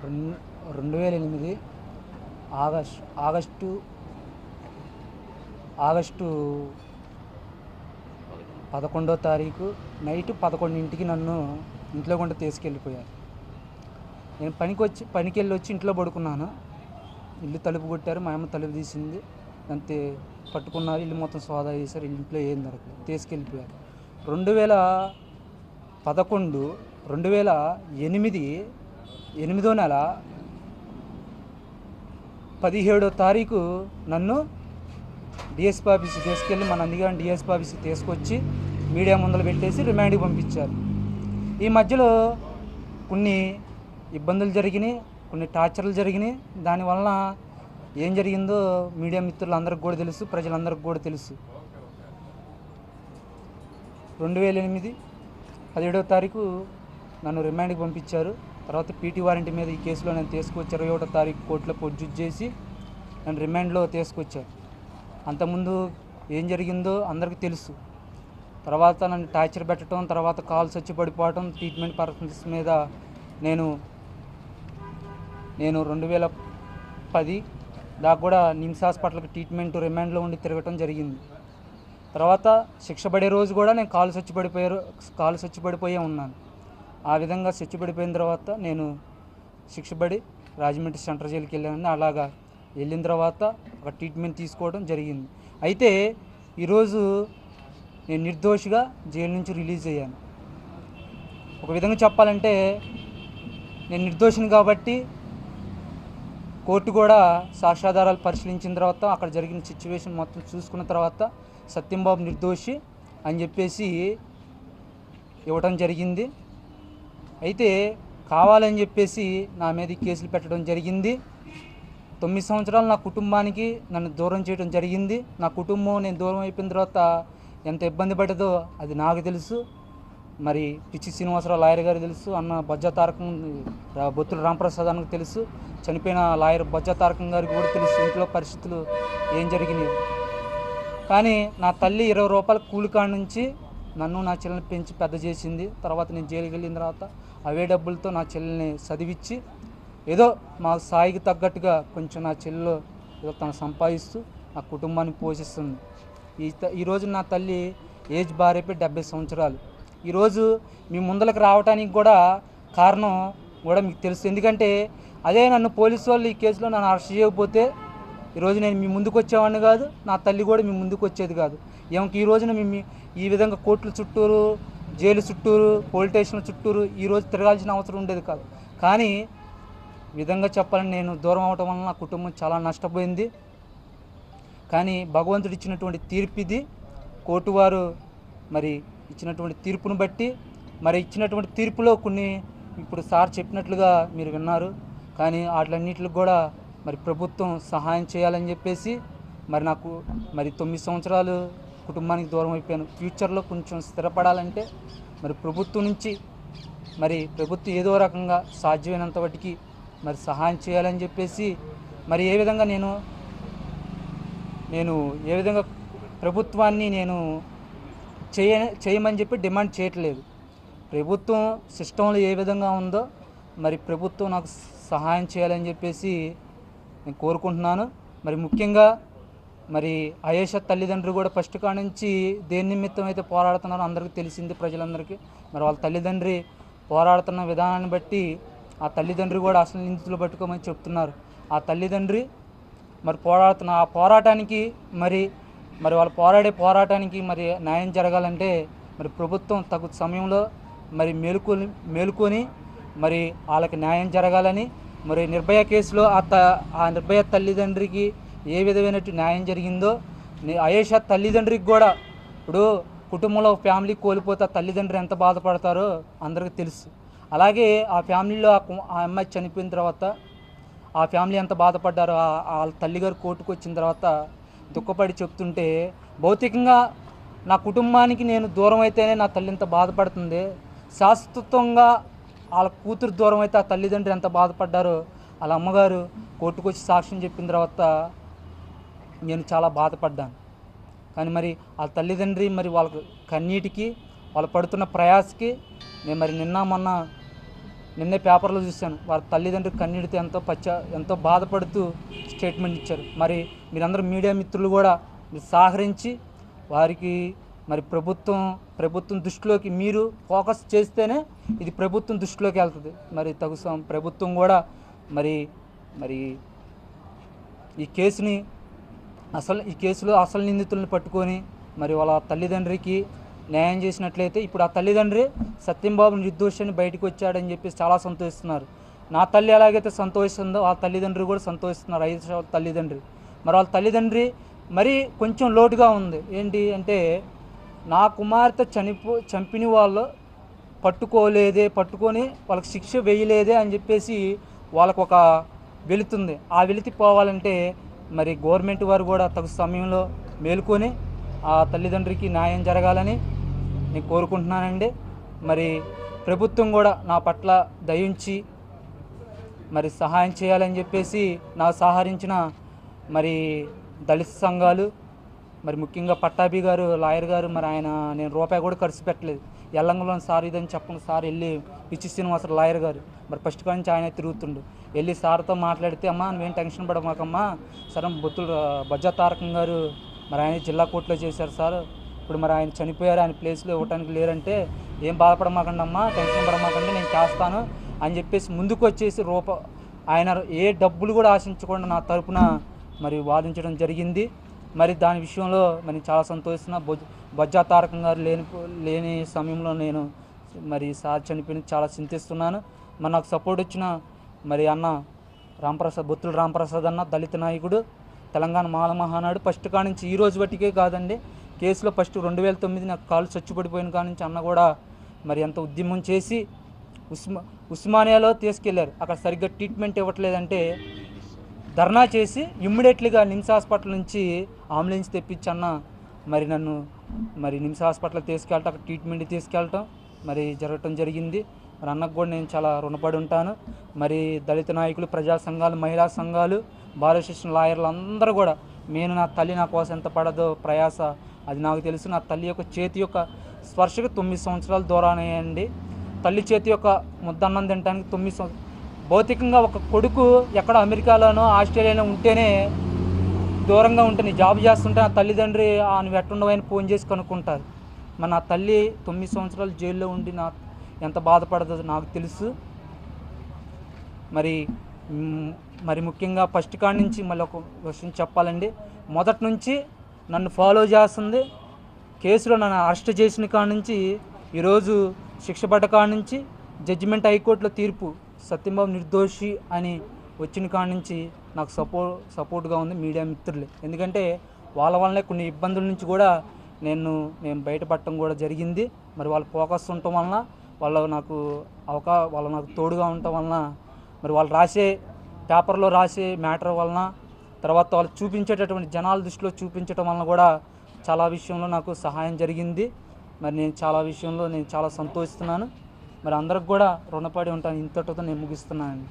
రెండు 2008 August August 11వ తారీఖు night 11ంటికి నన్ను ఇంట్లో గుండా తీసుకెళ్ళిపోయారు. నేను పనికి వెళ్ళి వచ్చి ఇంట్లో పడుకున్నాను. ఇల్లు తలుపు కొట్టారు, మా అమ్మ తలుపు తీసింది, అంతే పట్టుకున్నారు. ఇల్లు మొత్తం సోదా చేశారు, ఇంట్లో ఏం దొరకలేదు, తీసుకెళ్ళిపోయారు. 2008 8వ నెల 17వ తారీఖు నన్ను డిఎస్పీ ఆఫీస్కి తీసుకెళ్ళి మన నందిగామ డిఎస్పీ ఆఫీస్కి తీసుకొచ్చి మీడియా ముందర పెట్టేసి రిమాండ్కి పంపించారు. ఈ మధ్యలో కొన్ని ఇబ్బందులు జరిగినాయి, కొన్ని టార్చర్లు జరిగినాయి. దానివలన ఏం జరిగిందో మీడియా మిత్రులందరికీ కూడా తెలుసు, ప్రజలందరికీ కూడా తెలుసు. 2008 17వ తారీఖు నన్ను రిమాండ్కి పంపించారు. తర్వాత పీటీ వారెంట్ మీద ఈ కేసులో నేను తీసుకొచ్చి 21వ తారీఖు కోర్టులో ప్రొడ్యూస్ చేసి నన్ను రిమాండ్లో తీసుకొచ్చారు. అంతకుముందు ఏం జరిగిందో అందరికీ తెలుసు. తర్వాత నన్ను టార్చర్ పెట్టడం, తర్వాత కాల్స్ వచ్చి పడిపోవడం, ట్రీట్మెంట్ పర్పస్ మీద నేను 2010 దాకా కూడా నిమ్స్ హాస్పిటల్కి ట్రీట్మెంట్ రిమాండ్లో ఉండి తిరగటం జరిగింది. తర్వాత శిక్ష పడే రోజు కూడా నేను కాల్స్ వచ్చి పడిపోయే ఉన్నాను. ఆ విధంగా శిక్ష పడిపోయిన తర్వాత నేను శిక్ష పడి రాజమండ్రి సెంట్రల్ జైలుకి వెళ్ళాను. అలాగా వెళ్ళిన తర్వాత ఒక ట్రీట్మెంట్ తీసుకోవడం జరిగింది. అయితే ఈరోజు నేను నిర్దోషిగా జైలు నుంచి రిలీజ్ అయ్యాను. ఒక విధంగా చెప్పాలంటే నేను నిర్దోషిని కాబట్టి కోర్టు కూడా సాక్ష్యాధారాలు పరిశీలించిన తర్వాత అక్కడ జరిగిన సిచ్యువేషన్ మొత్తం చూసుకున్న తర్వాత సత్యంబాబు నిర్దోషి అని చెప్పేసి ఇవ్వటం జరిగింది. అయితే కావాలని చెప్పేసి నా మీద కేసులు పెట్టడం జరిగింది. 9 సంవత్సరాలు నా కుటుంబానికి నన్ను దూరం చేయడం జరిగింది. నా కుటుంబం నేను దూరం అయిపోయిన తర్వాత ఎంత ఇబ్బంది పడ్డదో అది నాకు తెలుసు. మరి పిచ్చి శ్రీనివాసరావు లాయర్ గారు తెలుసు, అన్న బొజ్జ తారకం బొత్తుల రామప్రసాద్ అన్నకు తెలుసు, చనిపోయిన లాయర్ బొజ్జ తారకం గారికి కూడా తెలుసు ఇంట్లో పరిస్థితులు ఏం జరిగినాయి. కానీ నా తల్లి 20 రూపాయల కూలి కాడ నుంచి నన్ను నా చెల్లెని పెంచి పెద్ద చేసింది. తర్వాత నేను జైలుకి వెళ్ళిన తర్వాత అవే డబ్బులతో నా చెల్లెల్ని చదివించి ఏదో మా స్థాయికి తగ్గట్టుగా కొంచెం నా చెల్లెలు ఏదో తను సంపాదిస్తూ నా కుటుంబాన్ని పోషిస్తుంది. ఈరోజు నా తల్లి ఏజ్ బారైపోయి 70 సంవత్సరాలు. ఈరోజు మీ ముందలకు రావడానికి కూడా కారణం కూడా మీకు తెలుసు. ఎందుకంటే అదే నన్ను పోలీసు వాళ్ళు ఈ కేసులో నన్ను అరెస్ట్ చేయకపోతే ఈరోజు నేను మీ ముందుకు వచ్చేవాడిని కాదు, నా తల్లి కూడా మీ ముందుకు వచ్చేది కాదు. ఏమకి ఈ రోజున మేము ఈ విధంగా కోర్టుల చుట్టూరు, జైలు చుట్టూరు, పోలీస్ స్టేషన్ల చుట్టూరు ఈరోజు తిరగాల్సిన అవసరం ఉండేది కాదు. కానీ విధంగా చెప్పాలని నేను దూరం అవటం వల్ల నా కుటుంబం చాలా నష్టపోయింది. కానీ భగవంతుడు ఇచ్చినటువంటి తీర్పు ఇది. కోర్టు వారు మరి ఇచ్చినటువంటి తీర్పును బట్టి మరి ఇచ్చినటువంటి తీర్పులో కొన్ని ఇప్పుడు సార్ చెప్పినట్లుగా మీరు విన్నారు. కానీ వాటిలన్నిటికి కూడా మరి ప్రభుత్వం సహాయం చేయాలని చెప్పేసి మరి నాకు మరి 9 సంవత్సరాలు కుటుంబానికి దూరం అయిపోయాను. ఫ్యూచర్లో కొంచెం స్థిరపడాలంటే మరి ప్రభుత్వం నుంచి మరి ప్రభుత్వం ఏదో రకంగా సాధ్యమైనంత వాటికి మరి సహాయం చేయాలని చెప్పేసి మరి ఏ విధంగా నేను ఏ విధంగా ప్రభుత్వాన్ని నేను చేయమని చెప్పి డిమాండ్ చేయట్లేదు. ప్రభుత్వం సిస్టంలో ఏ విధంగా ఉందో మరి ప్రభుత్వం నాకు సహాయం చేయాలని చెప్పేసి నేను కోరుకుంటున్నాను. మరి ముఖ్యంగా మరి అయేషా తల్లిదండ్రులు కూడా ఫస్ట్ కాడ నుంచి దేని నిమిత్తం అయితే పోరాడుతున్నారో అందరికీ తెలిసింది, ప్రజలందరికీ. మరి వాళ్ళ తల్లిదండ్రి పోరాడుతున్న విధానాన్ని బట్టి ఆ తల్లిదండ్రి కూడా అసలు నిందితులు పట్టుకోమని చెప్తున్నారు. ఆ తల్లిదండ్రి మరి పోరాడుతున్న ఆ పోరాటానికి మరి వాళ్ళు పోరాటానికి మరి న్యాయం జరగాలంటే మరి ప్రభుత్వం తగు సమయంలో మరి మేలుకొని మరి వాళ్ళకి న్యాయం జరగాలని మరి నిర్భయ కేసులో ఆ నిర్భయ తల్లిదండ్రికి ఏ విధమైన న్యాయం జరిగిందో అయేషా తల్లిదండ్రికి కూడా ఇప్పుడు కుటుంబంలో ఫ్యామిలీ కోల్పోతే తల్లిదండ్రులు ఎంత బాధపడతారో అందరికీ తెలుసు. అలాగే ఆ ఫ్యామిలీలో ఆ అమ్మాయి చనిపోయిన తర్వాత ఆ ఫ్యామిలీ ఎంత బాధపడ్డారో వాళ్ళ తల్లిగారు కోర్టుకు వచ్చిన తర్వాత దుఃఖపడి చెప్తుంటే భౌతికంగా నా కుటుంబానికి నేను దూరం అయితేనే నా తల్లి ఎంత బాధపడుతుంది, శాశ్వతంగా వాళ్ళ కూతురు దూరం అయితే ఆ తల్లిదండ్రులు ఎంత బాధపడ్డారో వాళ్ళ అమ్మగారు కోర్టుకు వచ్చి సాక్ష్యం చెప్పిన తర్వాత నేను చాలా బాధపడ్డాను. కానీ మరి వాళ్ళ తల్లిదండ్రి మరి వాళ్ళ కన్నీటికి వాళ్ళు పడుతున్న ప్రయాసకి నేను మరి నిన్న మొన్న నిన్నే పేపర్లో చూశాను, వారి తల్లిదండ్రులు కన్నీటితో ఎంతో బాధపడుతూ స్టేట్మెంట్ ఇచ్చారు. మరి మీరందరూ మీడియా మిత్రులు కూడా మీరు సహకరించి వారికి మరి ప్రభుత్వం దృష్టిలోకి మీరు ఫోకస్ చేస్తేనే ఇది ప్రభుత్వం దృష్టిలోకి వెళ్తుంది. మరి ప్రభుత్వం కూడా మరి మరి ఈ కేసులో అసలు నిందితులను పట్టుకొని మరి వాళ్ళ తల్లిదండ్రికి న్యాయం చేసినట్లయితే ఇప్పుడు ఆ తల్లిదండ్రి సత్యంబాబు నిర్దోషాన్ని బయటకు వచ్చాడని చెప్పేసి చాలా సంతోషిస్తున్నారు. నా తల్లి ఎలాగైతే సంతోషిస్తుందో వాళ్ళ తల్లిదండ్రులు కూడా సంతోషిస్తున్నారు. 5 సంవత్సరాల తల్లిదండ్రి. మరి వాళ్ళ తల్లిదండ్రి మరి కొంచెం లోటుగా ఉంది. ఏంటి అంటే నా కుమార్తె చంపిన వాళ్ళు పట్టుకొని వాళ్ళకి శిక్ష వేయలేదే అని చెప్పేసి వాళ్ళకు ఒక వెళుతుంది. ఆ వెలితి పోవాలంటే మరి గవర్నమెంట్ వారు కూడా తగు సమయంలో మేలుకొని ఆ తల్లిదండ్రికి న్యాయం జరగాలని నేను కోరుకుంటున్నానండి. మరి ప్రభుత్వం కూడా నా పట్ల దయించి మరి సహాయం చేయాలని చెప్పేసి నాకు సహకరించిన మరి దళిత సంఘాలు, మరి ముఖ్యంగా పట్టాభి గారు, లాయర్ గారు, మరి ఆయన నేను రూపాయి కూడా ఖర్చు పెట్టలేదు. ఎల్లంగలో సార్ ఇదని చెప్పండి సార్ వెళ్ళి పిచ్చి శ్రీనివాసరావు లాయర్ గారు మరి ఫస్ట్ కాడి నుంచి ఆయన తిరుగుతుండు. వెళ్ళి సార్తో మాట్లాడితే అమ్మా నువ్వేం టెన్షన్ పడమాకమ్మా, సరే బొజ్జా తారకం గారు మరి ఆయన జిల్లా కోర్టులో చేశారు సార్, ఇప్పుడు మరి ఆయన చనిపోయారు, ఆయన ప్లేస్లో ఇవ్వడానికి లేరంటే ఏం బాధపడమాకండి అమ్మా, టెన్షన్ పడమాకండి, నేను చేస్తాను అని చెప్పేసి ముందుకు వచ్చేసి ఆయన ఏ డబ్బులు కూడా ఆశించకుండా నా తరపున మరి వాదించడం జరిగింది. మరి దాని విషయంలో మరి చాలా సంతోషిస్తున్నా. బొజ్జా తారకం గారు లేని సమయంలో నేను మరి సార్ చనిపోయిన చాలా చింతిస్తున్నాను. మరి నాకు సపోర్ట్ వచ్చిన మరి అన్న బొత్తుల రాంప్రసాద్ అన్న, దళిత నాయకుడు, తెలంగాణ మాల మహానాడు ఫస్ట్ కాడి నుంచి ఈ రోజు బట్టికే కాదండి, కేసులో ఫస్ట్ 2009 నాకు కాలు చచ్చిపడిపోయిన కాడి నుంచి అన్న కూడా మరి ఎంత ఉద్యమం చేసి ఉస్మానియాలో తీసుకెళ్లారు. అక్కడ సరిగ్గా ట్రీట్మెంట్ ఇవ్వట్లేదంటే ధర్నా చేసి ఇమ్మీడియట్లీగా నిమ్స్ హాస్పిటల్ నుంచి అంబులెన్స్ తెప్పించన్న మరి నన్ను మరి నిమ్స్ హాస్పిటల్కి తీసుకెళ్ళటం, అక్కడ ట్రీట్మెంట్ తీసుకెళ్ళటం మరి జరగటం జరిగింది. మరి అన్నకు కూడా నేను చాలా రుణపడి ఉంటాను. మరి దళిత నాయకులు, ప్రజా సంఘాలు, మహిళా సంఘాలు, బార్ అసోసియేషన్ లాయర్లు అందరూ కూడా నా తల్లి నా కోసం ఎంత పడదో ప్రయాస అది నాకు తెలుసు. నా తల్లి యొక్క చేతి యొక్క స్పర్శకు 9 సంవత్సరాలు దూరానయ్యండి. తల్లి చేతి యొక్క ముద్దన్నం తినడానికి 9 సంవత్సరాలు. భౌతికంగా ఒక కొడుకు ఎక్కడ అమెరికాలోనో ఆస్ట్రేలియాలో ఉంటేనే దూరంగా ఉంటే జాబ్ చేస్తుంటే నా తల్లిదండ్రి నువ్వు ఎట్టుండవని ఫోన్ చేసి కనుక్కుంటారు. మరి నా తల్లి 9 సంవత్సరాలు జైల్లో ఉండి ఎంత బాధపడదో నాకు తెలుసు. మరి ముఖ్యంగా ఫస్ట్ కాడి నుంచి మళ్ళీ ఒక విషయం చెప్పాలండి, మొదటి నుంచి నన్ను ఫాలో చేస్తుంది. కేసులో నన్ను అరెస్ట్ చేసిన కాడి నుంచి ఈరోజు శిక్ష పడ్డ కాడి నుంచి జడ్జిమెంట్ హైకోర్టులో తీర్పు సత్యంబాబు నిర్దోషి అని వచ్చిన కాడి నుంచి నాకు సపోర్ట్గా ఉంది మీడియా మిత్రులే. ఎందుకంటే వాళ్ళ వల్లనే కొన్ని ఇబ్బందుల నుంచి కూడా నేను బయటపడటం కూడా జరిగింది. మరి వాళ్ళ ఫోకస్ ఉండటం వలన, వాళ్ళు నాకు తోడుగా ఉండటం వలన, మరి వాళ్ళు పేపర్లో రాసే మ్యాటర్ వలన, తర్వాత వాళ్ళు చూపించేటటువంటి జనాల దృష్టిలో చూపించడం వలన కూడా చాలా విషయంలో నాకు సహాయం జరిగింది. మరి నేను చాలా సంతోషిస్తున్నాను. మరి అందరికి కూడా రుణపడి ఉంటాను. ఇంతటితో నేను ముగిస్తున్నాను.